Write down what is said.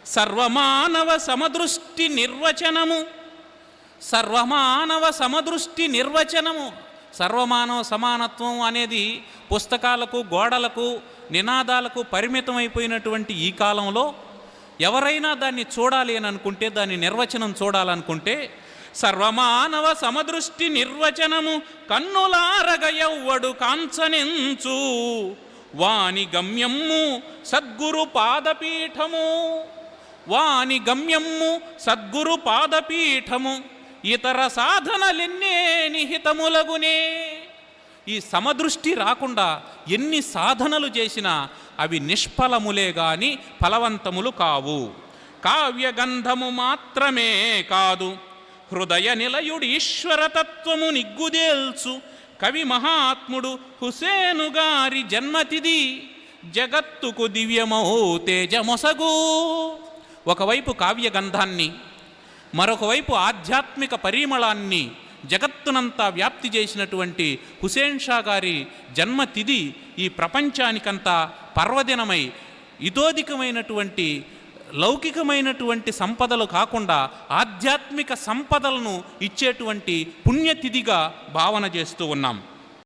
సర్వమానవ సమదృష్టి నిర్వచనము. సర్వమానవ సమదృష్టి నిర్వచనము. సర్వమానవ సమానత్వం అనేది పుస్తకాలకు, గోడలకు, నినాదాలకు పరిమితమైపోయినటువంటి ఈ కాలంలో ఎవరైనా దాన్ని చూడాలి అని అనుకుంటే, దాని నిర్వచనం చూడాలనుకుంటే, సర్వమానవ సమదృష్టి నిర్వచనము కన్నులారగ ఎవ్వడు కాంచనెంచు వాని గమ్యమ్ము సద్గురు పాదపీఠము. వాని గమ్యమ్ము సద్గురు పాదపీఠము ఇతర సాధనలెన్నే నిహితములగునే. ఈ సమదృష్టి రాకుండా ఎన్ని సాధనలు చేసినా అవి నిష్ఫలములే గాని ఫలవంతములు కావు. కావ్యగంధము మాత్రమే కాదు, హృదయ నిలయుడు ఈశ్వరతత్వము నిగ్గుదేల్చు కవి మహాత్ముడు హుసేను గారి జన్మతిథి జగత్తుకు దివ్యమౌ తేజమొసగు. ఒకవైపు కావ్యగంధాన్ని, మరొక వైపు ఆధ్యాత్మిక పరిమళాన్ని జగత్తునంతా వ్యాప్తి చేసినటువంటి హుసేన్ షా గారి జన్మతిథి ఈ ప్రపంచానికంతా పర్వదినమై ఇతోధికమైనటువంటి లౌకికమైనటువంటి సంపదలు కాకుండా ఆధ్యాత్మిక సంపదలను ఇచ్చేటువంటి పుణ్యతిథిగా భావన చేస్తూ ఉన్నాం.